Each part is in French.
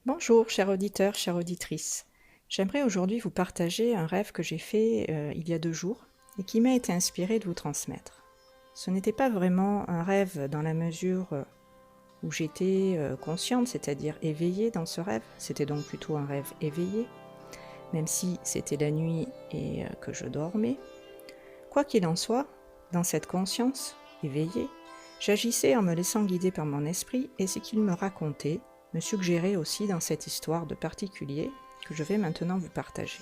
Bonjour, chers auditeurs, chères auditrices. J'aimerais aujourd'hui vous partager un rêve que j'ai fait il y a 2 jours et qui m'a été inspiré de vous transmettre. Ce n'était pas vraiment un rêve dans la mesure où j'étais consciente, c'est-à-dire éveillée dans ce rêve. C'était donc plutôt un rêve éveillé, même si c'était la nuit et que je dormais. Quoi qu'il en soit, dans cette conscience éveillée, j'agissais en me laissant guider par mon esprit et ce qu'il me racontait me suggérait aussi dans cette histoire de particulier que je vais maintenant vous partager.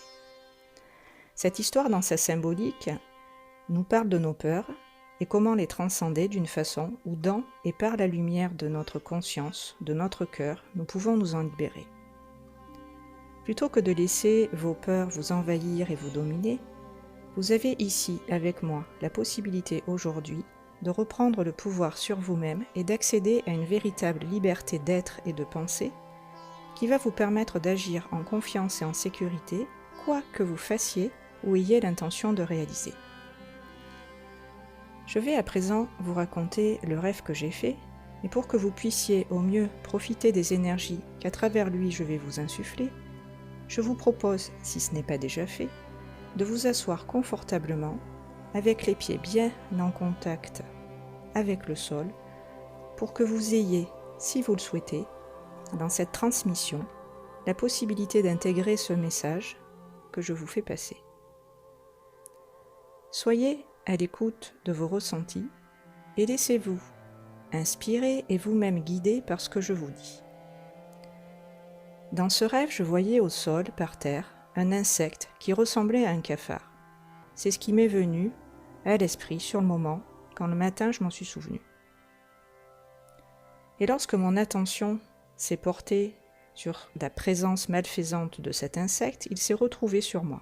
Cette histoire, dans sa symbolique, nous parle de nos peurs et comment les transcender d'une façon où, dans et par la lumière de notre conscience, de notre cœur, nous pouvons nous en libérer. Plutôt que de laisser vos peurs vous envahir et vous dominer, vous avez ici, avec moi, la possibilité aujourd'hui de reprendre le pouvoir sur vous-même et d'accéder à une véritable liberté d'être et de penser qui va vous permettre d'agir en confiance et en sécurité, quoi que vous fassiez ou ayez l'intention de réaliser. Je vais à présent vous raconter le rêve que j'ai fait, et pour que vous puissiez au mieux profiter des énergies qu'à travers lui je vais vous insuffler, je vous propose, si ce n'est pas déjà fait, de vous asseoir confortablement, avec les pieds bien en contact avec le sol, pour que vous ayez, si vous le souhaitez, dans cette transmission, la possibilité d'intégrer ce message que je vous fais passer. Soyez à l'écoute de vos ressentis et laissez-vous inspirer et vous-même guider par ce que je vous dis. Dans ce rêve, je voyais au sol, par terre, un insecte qui ressemblait à un cafard. C'est ce qui m'est venu à l'esprit sur le moment, quand le matin je m'en suis souvenu. Et lorsque mon attention s'est portée sur la présence malfaisante de cet insecte, il s'est retrouvé sur moi.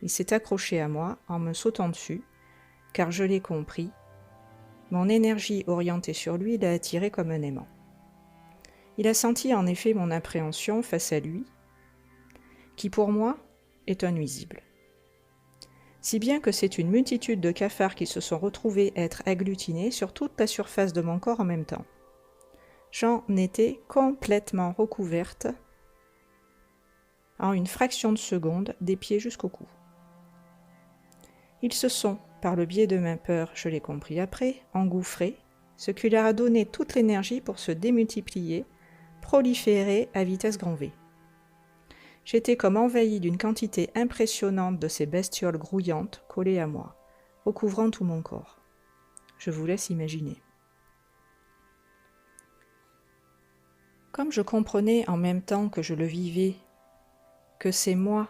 Il s'est accroché à moi en me sautant dessus, car je l'ai compris, mon énergie orientée sur lui l'a attiré comme un aimant. Il a senti en effet mon appréhension face à lui, qui pour moi est un nuisible. Si bien que c'est une multitude de cafards qui se sont retrouvés être agglutinés sur toute la surface de mon corps en même temps. J'en étais complètement recouverte en une fraction de seconde, des pieds jusqu'au cou. Ils se sont, par le biais de ma peur, je l'ai compris après, engouffrés, ce qui leur a donné toute l'énergie pour se démultiplier, proliférer à vitesse grand V. J'étais comme envahie d'une quantité impressionnante de ces bestioles grouillantes collées à moi, recouvrant tout mon corps. Je vous laisse imaginer. Comme je comprenais en même temps que je le vivais, que c'est moi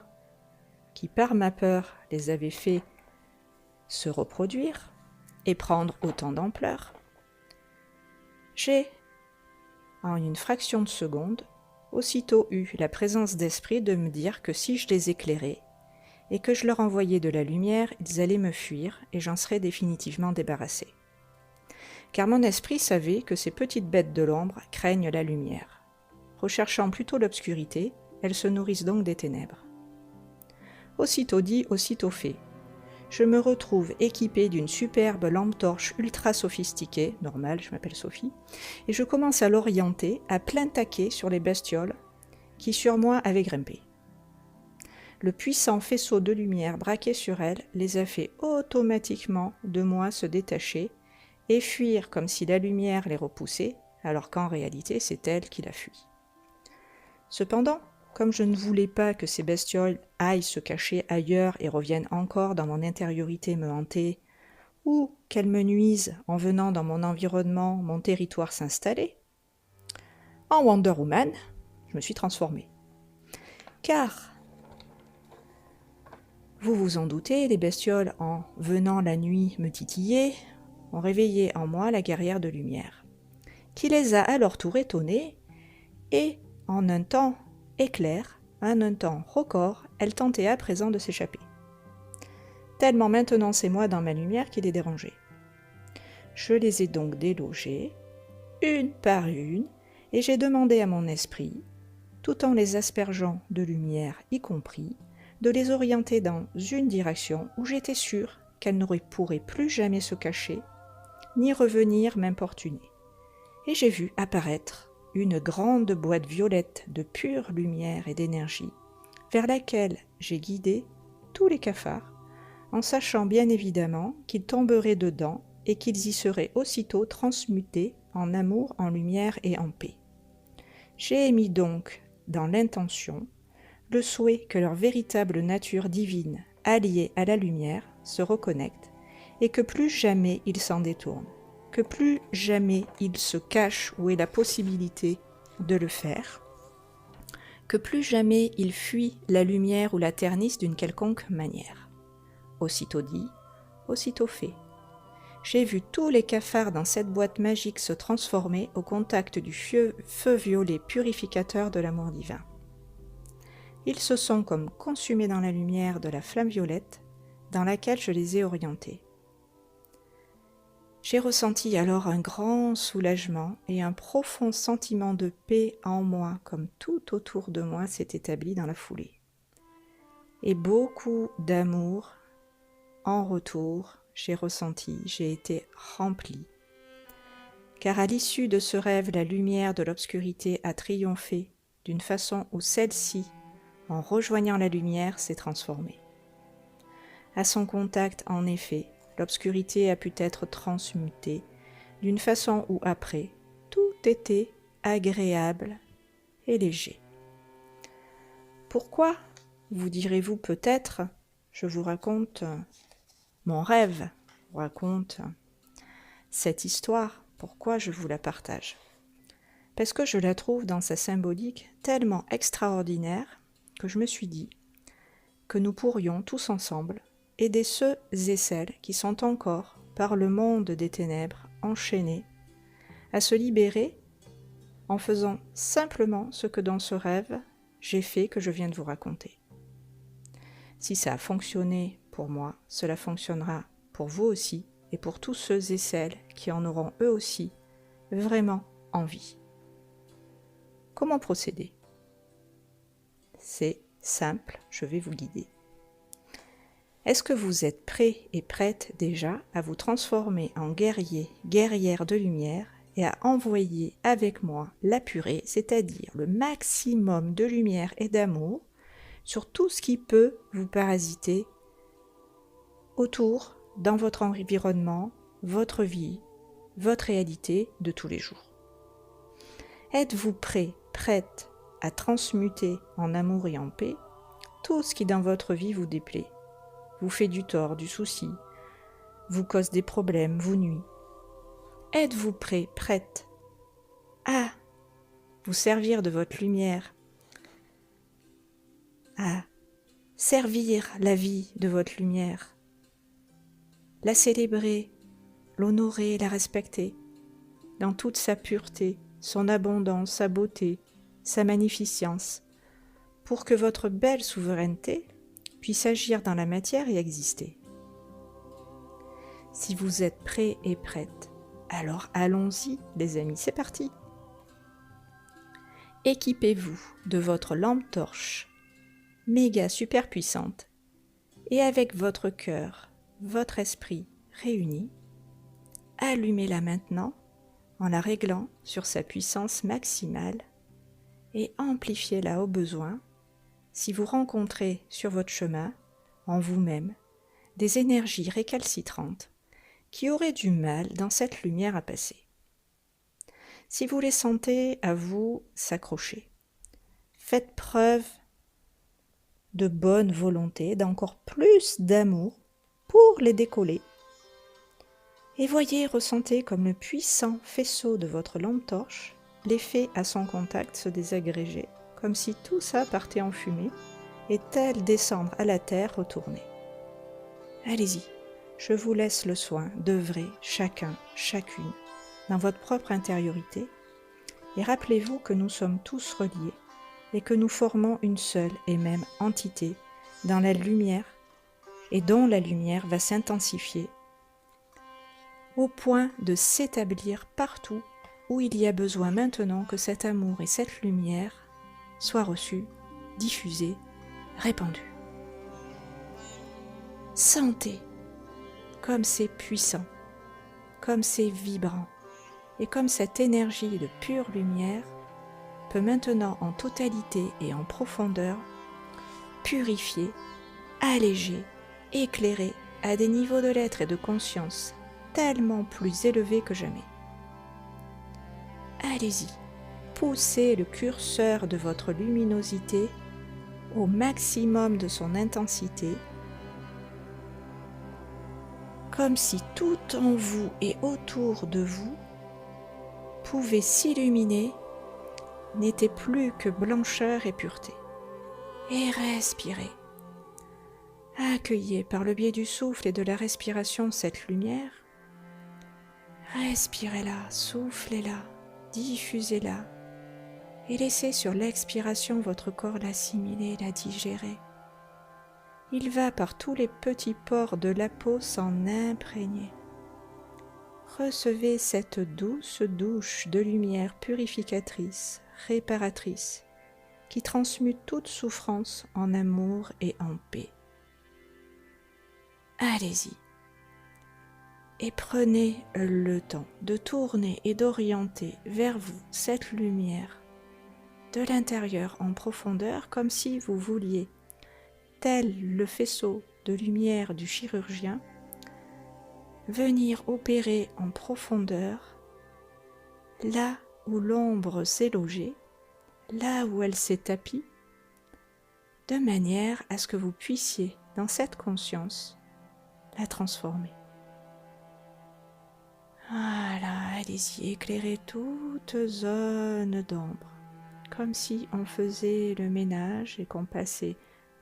qui, par ma peur, les avais fait se reproduire et prendre autant d'ampleur, j'ai, en une fraction de seconde, aussitôt eu la présence d'esprit de me dire que si je les éclairais et que je leur envoyais de la lumière, ils allaient me fuir et j'en serais définitivement débarrassée. Car mon esprit savait que ces petites bêtes de l'ombre craignent la lumière. Recherchant plutôt l'obscurité, elles se nourrissent donc des ténèbres. Aussitôt dit, aussitôt fait. Je me retrouve équipée d'une superbe lampe torche ultra sophistiquée, normale, je m'appelle Sophie, et je commence à l'orienter à plein taquet sur les bestioles qui sur moi avaient grimpé. Le puissant faisceau de lumière braqué sur elles les a fait automatiquement de moi se détacher et fuir comme si la lumière les repoussait, alors qu'en réalité c'est elle qui la fuit. Cependant, comme je ne voulais pas que ces bestioles aillent se cacher ailleurs et reviennent encore dans mon intériorité me hanter, ou qu'elles me nuisent en venant dans mon environnement, mon territoire s'installer, en Wonder Woman, je me suis transformée. Car, vous vous en doutez, les bestioles, en venant la nuit me titiller, ont réveillé en moi la guerrière de lumière, qui les a à leur tour étonnés, et, en un temps éclair, en un temps record, elle tentait à présent de s'échapper. Tellement maintenant c'est moi dans ma lumière qui les dérangeait. Je les ai donc délogées, une par une, et j'ai demandé à mon esprit, tout en les aspergeant de lumière y compris, de les orienter dans une direction où j'étais sûre qu'elles ne pourraient plus jamais se cacher, ni revenir m'importuner. Et j'ai vu apparaître une grande boîte violette de pure lumière et d'énergie, vers laquelle j'ai guidé tous les cafards, en sachant bien évidemment qu'ils tomberaient dedans et qu'ils y seraient aussitôt transmutés en amour, en lumière et en paix. J'ai émis donc dans l'intention le souhait que leur véritable nature divine, alliée à la lumière, se reconnecte et que plus jamais ils s'en détournent, que plus jamais ils se cachent où est la possibilité de le faire, que plus jamais ils fuient la lumière ou la ternissent d'une quelconque manière. Aussitôt dit, aussitôt fait. J'ai vu tous les cafards dans cette boîte magique se transformer au contact du feu violet purificateur de l'amour divin. Ils se sont comme consumés dans la lumière de la flamme violette dans laquelle je les ai orientés. J'ai ressenti alors un grand soulagement et un profond sentiment de paix en moi, comme tout autour de moi s'est établi dans la foulée. Et beaucoup d'amour en retour, j'ai ressenti, j'ai été remplie. Car à l'issue de ce rêve, la lumière de l'obscurité a triomphé d'une façon où celle-ci, en rejoignant la lumière, s'est transformée. À son contact, en effet, l'obscurité a pu être transmutée d'une façon où après, tout était agréable et léger. Pourquoi, vous direz-vous peut-être, je vous raconte mon rêve, je vous raconte cette histoire, pourquoi je vous la partage? Parce que je la trouve dans sa symbolique tellement extraordinaire que je me suis dit que nous pourrions tous ensemble aider ceux et celles qui sont encore, par le monde des ténèbres, enchaînés, à se libérer en faisant simplement ce que dans ce rêve, j'ai fait que je viens de vous raconter. Si ça a fonctionné pour moi, cela fonctionnera pour vous aussi et pour tous ceux et celles qui en auront eux aussi vraiment envie. Comment procéder? C'est simple, je vais vous guider. Est-ce que vous êtes prêts et prêtes déjà à vous transformer en guerrier, guerrière de lumière et à envoyer avec moi la purée, c'est-à-dire le maximum de lumière et d'amour sur tout ce qui peut vous parasiter autour, dans votre environnement, votre vie, votre réalité de tous les jours? Êtes-vous prêt, prête à transmuter en amour et en paix tout ce qui dans votre vie vous déplaît, vous fait du tort, du souci, vous cause des problèmes, vous nuit? Êtes-vous prêt, prête à vous servir de votre lumière, à servir la vie de votre lumière, la célébrer, l'honorer, la respecter dans toute sa pureté, son abondance, sa beauté, sa magnificence, pour que votre belle souveraineté puisse agir dans la matière et exister? Si vous êtes prêts et prêtes, alors allons-y les amis, c'est parti. Équipez-vous de votre lampe torche méga super puissante et avec votre cœur, votre esprit réunis, allumez-la maintenant en la réglant sur sa puissance maximale et amplifiez-la au besoin si vous rencontrez sur votre chemin, en vous-même, des énergies récalcitrantes qui auraient du mal dans cette lumière à passer. Si vous les sentez à vous s'accrocher, faites preuve de bonne volonté, d'encore plus d'amour pour les décoller. Et voyez, ressentez comme le puissant faisceau de votre lampe torche, l'effet à son contact se désagréger, comme si tout ça partait en fumée, et tel descendre à la terre retourner. Allez-y, je vous laisse le soin d'œuvrer chacun, chacune, dans votre propre intériorité, et rappelez-vous que nous sommes tous reliés, et que nous formons une seule et même entité dans la lumière, et dont la lumière va s'intensifier au point de s'établir partout où il y a besoin maintenant que cet amour et cette lumière soient reçus, diffusés, répandus. Sentez comme c'est puissant, comme c'est vibrant, et comme cette énergie de pure lumière peut maintenant en totalité et en profondeur purifier, alléger, éclairer à des niveaux de l'être et de conscience tellement plus élevés que jamais. Allez-y, poussez le curseur de votre luminosité au maximum de son intensité, comme si tout en vous et autour de vous pouvait s'illuminer, n'était plus que blancheur et pureté. Et respirez. Accueillez par le biais du souffle et de la respiration cette lumière. Respirez-la, soufflez-la, diffusez-la et laissez sur l'expiration votre corps l'assimiler, la digérer. Il va par tous les petits pores de la peau s'en imprégner. Recevez cette douce douche de lumière purificatrice, réparatrice, qui transmute toute souffrance en amour et en paix. Allez-y et prenez le temps de tourner et d'orienter vers vous cette lumière de l'intérieur en profondeur, comme si vous vouliez, tel le faisceau de lumière du chirurgien, venir opérer en profondeur là où l'ombre s'est logée, là où elle s'est tapie, de manière à ce que vous puissiez, dans cette conscience, la transformer. Voilà, allez-y, éclairez toute zone d'ombre, comme si on faisait le ménage et qu'on passait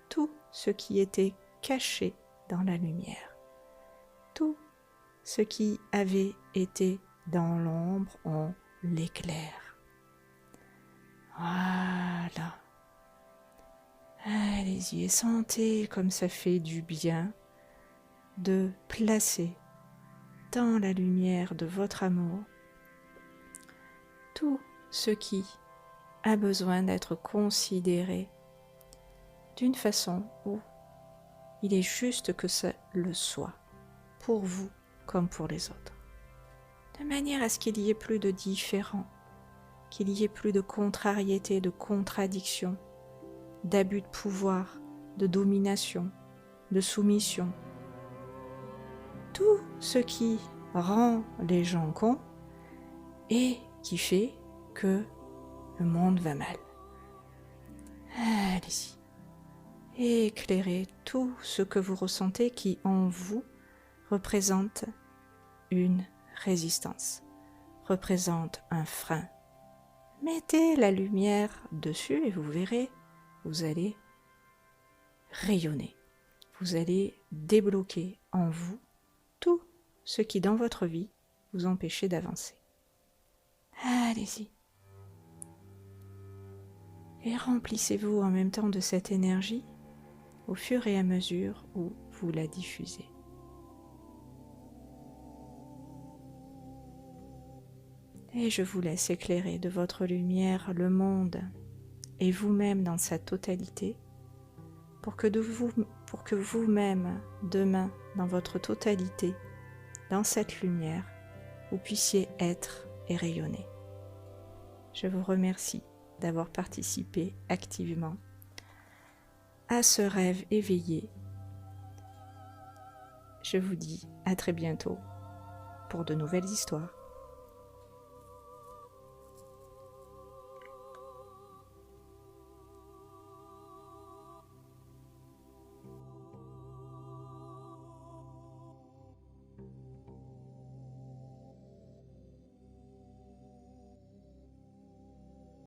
tout ce qui était caché dans la lumière. Tout ce qui avait été dans l'ombre, on l'éclaire. Voilà. Allez-y et sentez comme ça fait du bien de placer dans la lumière de votre amour tout ce qui a besoin d'être considéré d'une façon où il est juste que ça le soit, pour vous comme pour les autres, de manière à ce qu'il y ait plus de différends, qu'il y ait plus de contrariété, de contradiction, d'abus de pouvoir, de domination, de soumission. Tout ce qui rend les gens cons et qui fait que le monde va mal. Allez-y. Éclairez tout ce que vous ressentez qui en vous représente une résistance, représente un frein. Mettez la lumière dessus et vous verrez, vous allez rayonner. Vous allez débloquer en vous tout ce qui dans votre vie vous empêchait d'avancer. Allez-y. Et remplissez-vous en même temps de cette énergie au fur et à mesure où vous la diffusez. Et je vous laisse éclairer de votre lumière le monde et vous-même dans sa totalité pour que vous-même, demain, dans votre totalité, dans cette lumière, vous puissiez être et rayonner. Je vous remercie d'avoir participé activement à ce rêve éveillé. Je vous dis à très bientôt pour de nouvelles histoires.